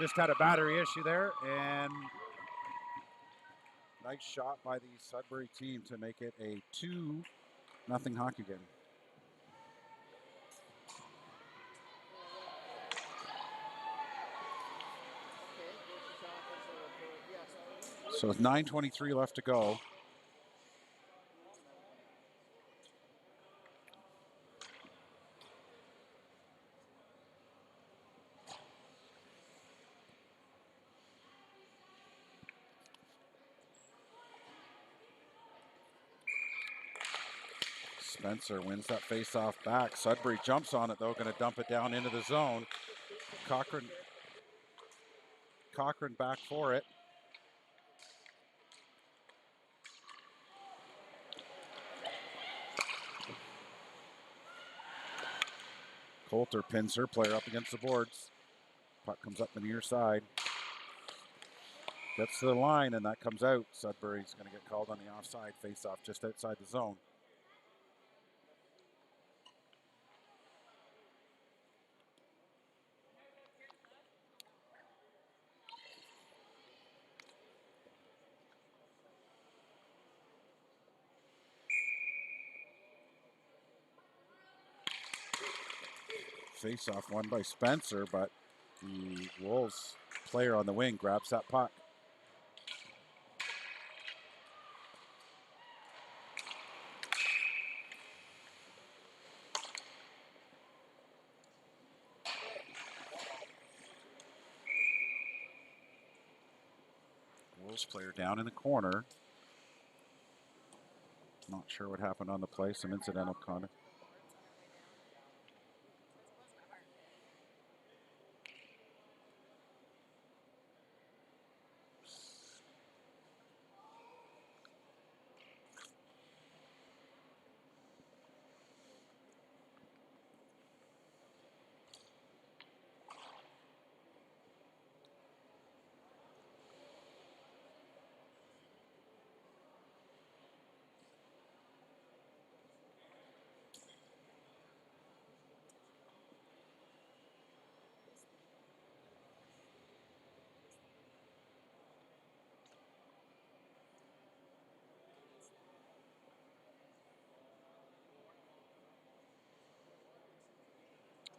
Just had a battery issue there, and nice shot by the Sudbury team to make it a 2-0 hockey game. So with 9:23 left to go. Spencer wins that face-off back. Sudbury jumps on it, though, going to dump it down into the zone. Cochran back for it. Coulter pins her player up against the boards. Puck comes up the near side. Gets to the line, and that comes out. Sudbury's going to get called on the offside face-off just outside the zone. Face-off won by Spencer, but the Wolves player on the wing grabs that puck. Wolves player down in the corner. Not sure what happened on the play. Some incidental conduct.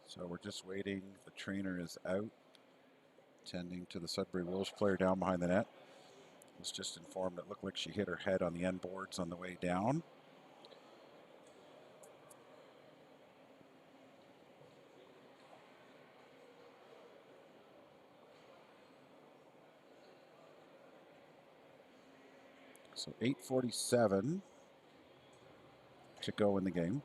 So we're just waiting. The trainer is out, tending to the Sudbury Wolves player down behind the net. Was just informed it looked like she hit her head on the end boards on the way down. So 8:47 to go in the game.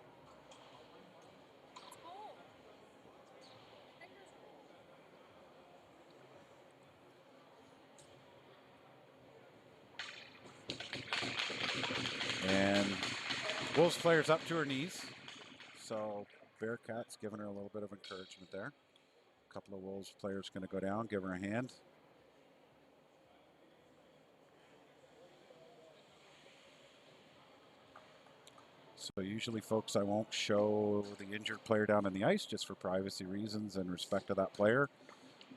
And Wolves player's up to her knees. So Bearcats giving her a little bit of encouragement there. A couple of Wolves players going to go down, give her a hand. So usually, folks, I won't show the injured player down on the ice just for privacy reasons and respect of that player.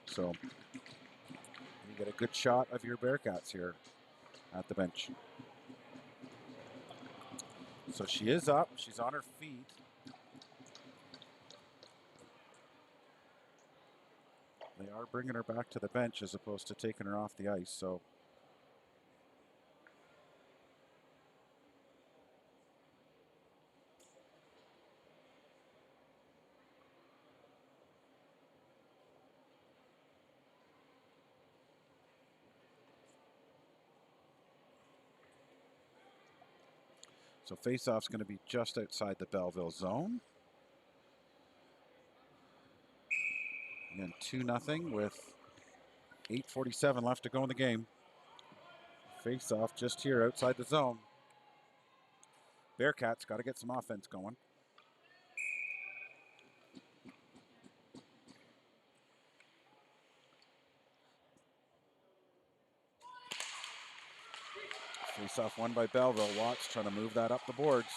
So you get a good shot of your Bearcats here at the bench. So she is up. She's on her feet. They are bringing her back to the bench as opposed to taking her off the ice. So face-off's going to be just outside the Belleville zone. Again, 2-0 with 8:47 left to go in the game. Face-off just here outside the zone. Bearcats got to get some offense going. Face-off won by Belleville. Watts trying to move that up the boards.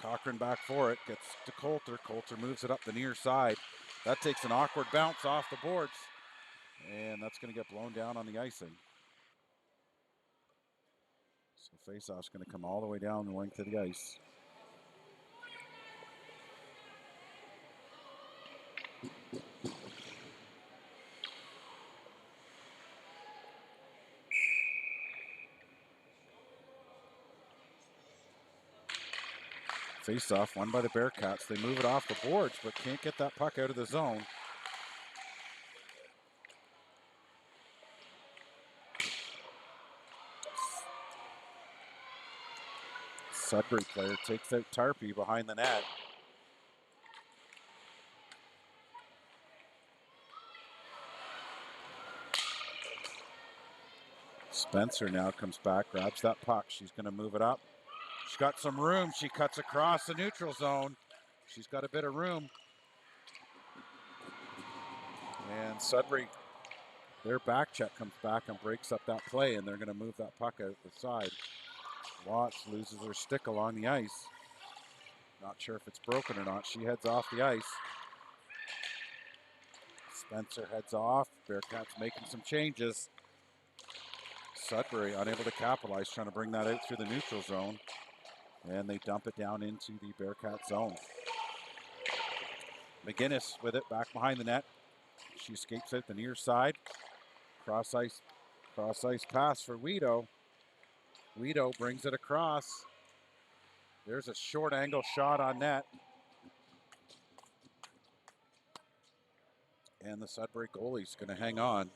Cochran back for it. Gets to Coulter. Coulter moves it up the near side. That takes an awkward bounce off the boards. And that's going to get blown down on the icing. So face-off's going to come all the way down the length of the ice. Face-off won by the Bearcats. They move it off the boards, but can't get that puck out of the zone. Sudbury player takes out Tarpey behind the net. Spencer now comes back, grabs that puck. She's going to move it up. She's got some room. She cuts across the neutral zone. She's got a bit of room. And Sudbury, their back check comes back and breaks up that play, and they're going to move that puck out the side. Watts loses her stick along the ice. Not sure if it's broken or not. She heads off the ice. Spencer heads off. Bearcats making some changes. Sudbury unable to capitalize, trying to bring that out through the neutral zone. And they dump it down into the Bearcat zone. McGinnis with it back behind the net. She escapes out the near side. Cross ice pass for Guido. Guido brings it across. There's a short angle shot on net. And the Sudbury goalie's going to hang on.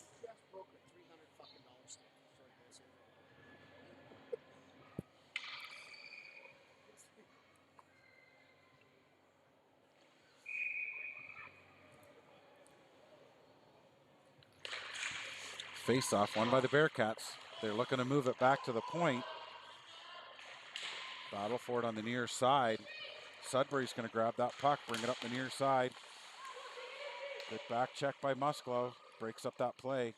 Face-off won by the Bearcats. They're looking to move it back to the point. Battle for it on the near side. Sudbury's going to grab that puck, bring it up the near side. Good back check by Musklo. Breaks up that play.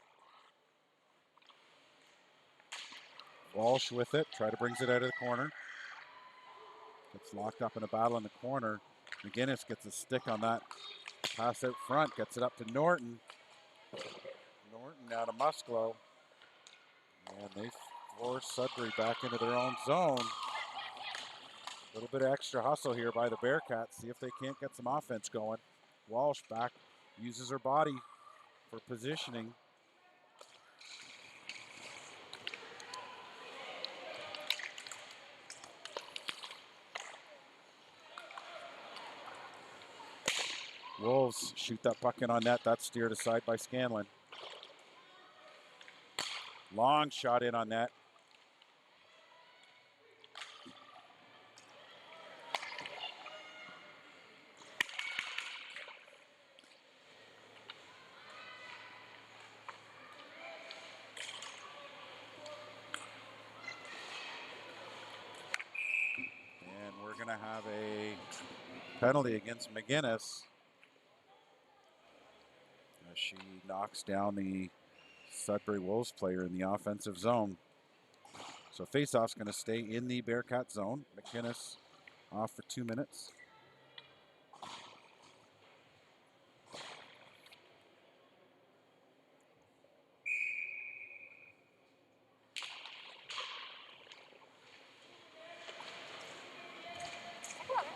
Walsh with it. Try to brings it out of the corner. Gets locked up in a battle in the corner. McGinnis gets a stick on that pass out front. Gets it up to Norton. Norton now to Musklo. And they force Sudbury back into their own zone. A little bit of extra hustle here by the Bearcats. See if they can't get some offense going. Walsh back, uses her body for positioning. Wolves shoot that puck in on net. That's steered aside by Scanlon. Long shot in on net. And we're going to have a penalty against McGinnis. As she knocks down the Sudbury Wolves player in the offensive zone. So faceoff's going to stay in the Bearcat zone. McGinnis off for 2 minutes.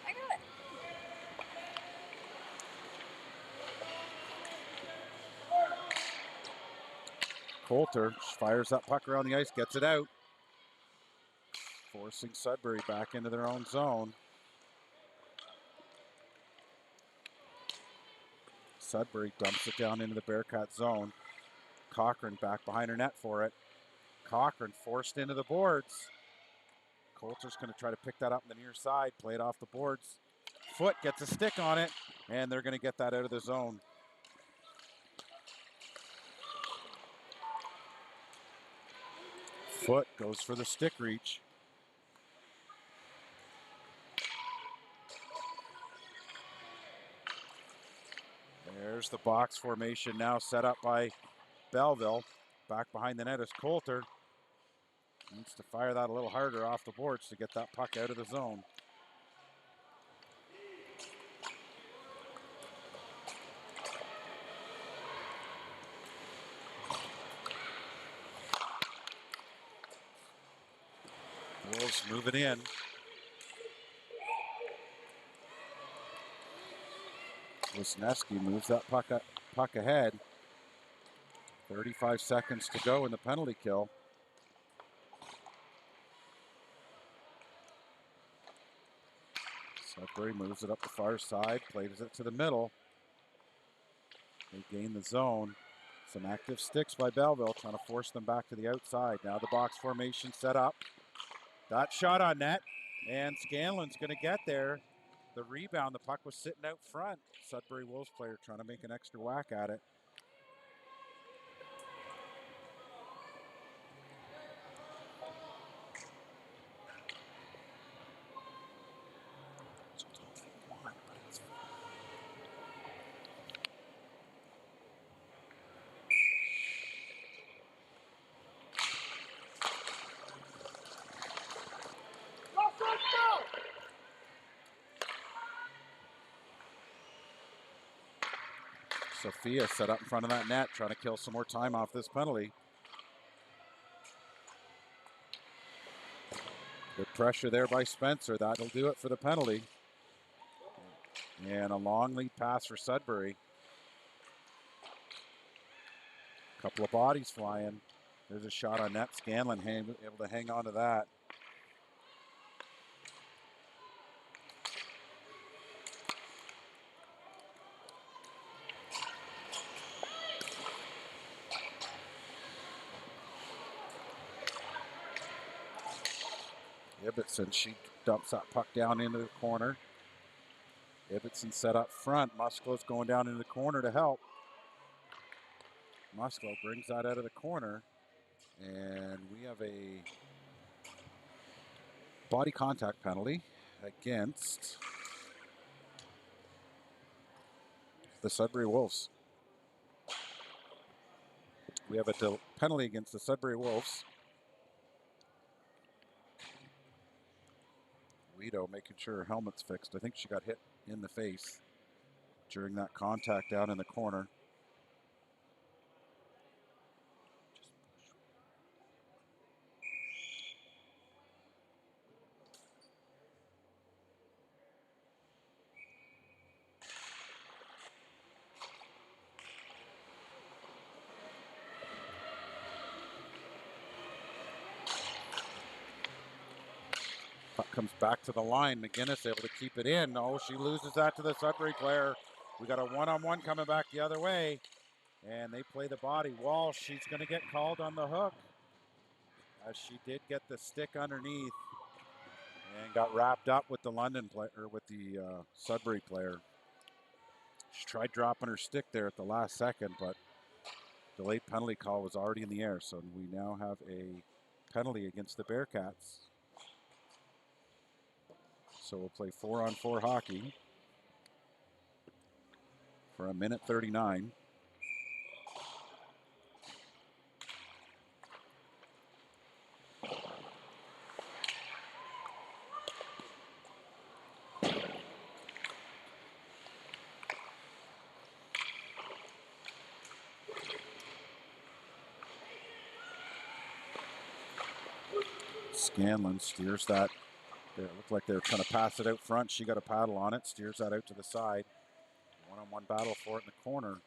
I got it. Coulter fires that puck around the ice, gets it out. Forcing Sudbury back into their own zone. Sudbury dumps it down into the Bearcat zone. Cochran back behind her net for it. Cochran forced into the boards. Coulter's going to try to pick that up in the near side, play it off the boards. Foot gets a stick on it, and they're going to get that out of the zone. Foot goes for the stick reach. There's the box formation now set up by Belleville. Back behind the net is Coulter. Needs to fire that a little harder off the boards to get that puck out of the zone. Wolves move it in. Wisniewski moves that puck ahead. 35 seconds to go in the penalty kill. Sudbury moves it up the far side, plays it to the middle. They gain the zone. Some active sticks by Belleville, trying to force them back to the outside. Now the box formation set up. That shot on net, and Scanlon's going to get there. The rebound, the puck was sitting out front. Sudbury Wolves player trying to make an extra whack at it. Sophia set up in front of that net, trying to kill some more time off this penalty. Good pressure there by Spencer. That'll do it for the penalty. And a long lead pass for Sudbury. Couple of bodies flying. There's a shot on net. Scanlon able to hang on to that. Ibbotson, she dumps that puck down into the corner. Ibbotson set up front. Musclo's going down into the corner to help. Musclo brings that out of the corner. And we have a body contact penalty against the Sudbury Wolves. We have a penalty against the Sudbury Wolves. Guido making sure her helmet's fixed. I think she got hit in the face during that contact down in the corner. Puck comes back to the line. McGinnis able to keep it in. Oh, she loses that to the Sudbury player. We got a one-on-one coming back the other way. And they play the body. Walsh, she's going to get called on the hook. As she did get the stick underneath. And got wrapped up with the London player, or with the Sudbury player. She tried dropping her stick there at the last second, but delayed penalty call was already in the air. So we now have a penalty against the Bearcats. So we'll play 4-on-4 hockey for 1:39. Scanlon steers that. It looked like they were trying to pass it out front. She got a paddle on it, steers that out to the side. One-on-one battle for it in the corner.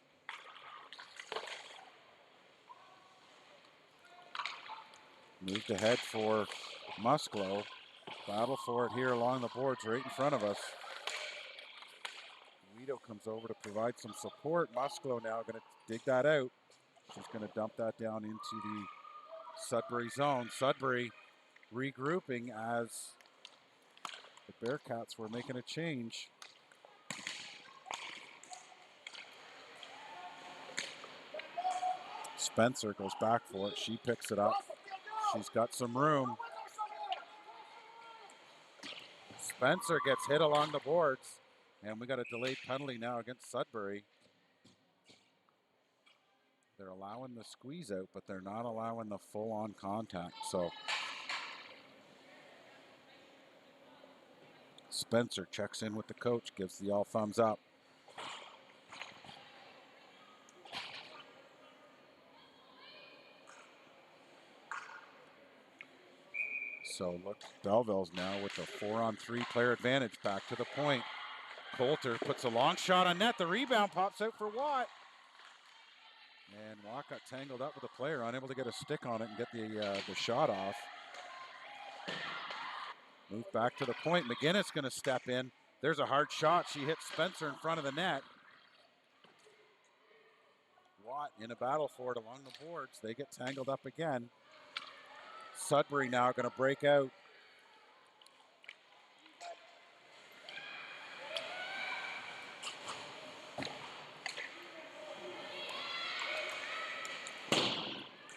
Moved ahead for Musclo. Battle for it here along the boards right in front of us. Guido comes over to provide some support. Musclo now going to dig that out. She's going to dump that down into the Sudbury zone. Sudbury regrouping as the Bearcats were making a change. Spencer goes back for it. She picks it up. She's got some room. Spencer gets hit along the boards. And we got a delayed penalty now against Sudbury. They're allowing the squeeze out, but they're not allowing the full-on contact. So Spencer checks in with the coach, gives the all thumbs up. So look, Belleville's now with the 4-on-3 player advantage back to the point. Coulter puts a long shot on net. The rebound pops out for Watt. And Watt got tangled up with a player, unable to get a stick on it and get the shot off. Move back to the point. McGinnis going to step in. There's a hard shot. She hits Spencer in front of the net. Watt in a battle for it along the boards. They get tangled up again. Sudbury now going to break out.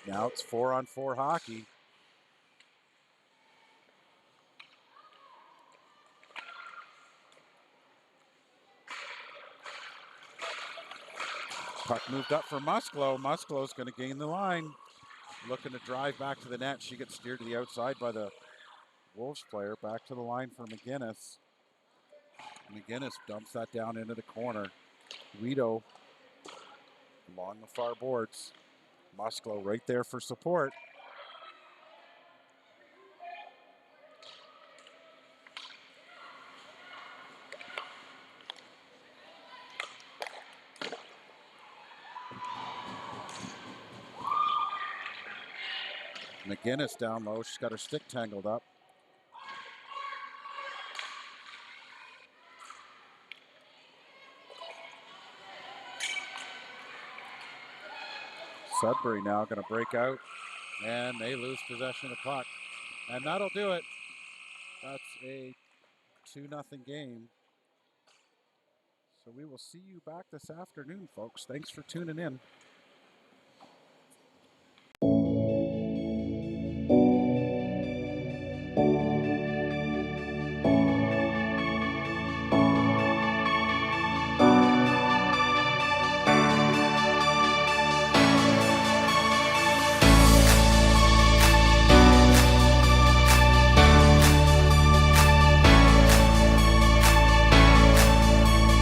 Now it's 4-on-4 hockey. Puck moved up for Musklo. Musklo's going to gain the line. Looking to drive back to the net. She gets steered to the outside by the Wolves player. Back to the line for McGinnis. McGinnis dumps that down into the corner. Guido along the far boards. Musklo right there for support. McGinnis down low. She's got her stick tangled up. Sudbury now going to break out, and they lose possession of the puck. And that'll do it. That's a 2-0 game. So we will see you back this afternoon, folks. Thanks for tuning in.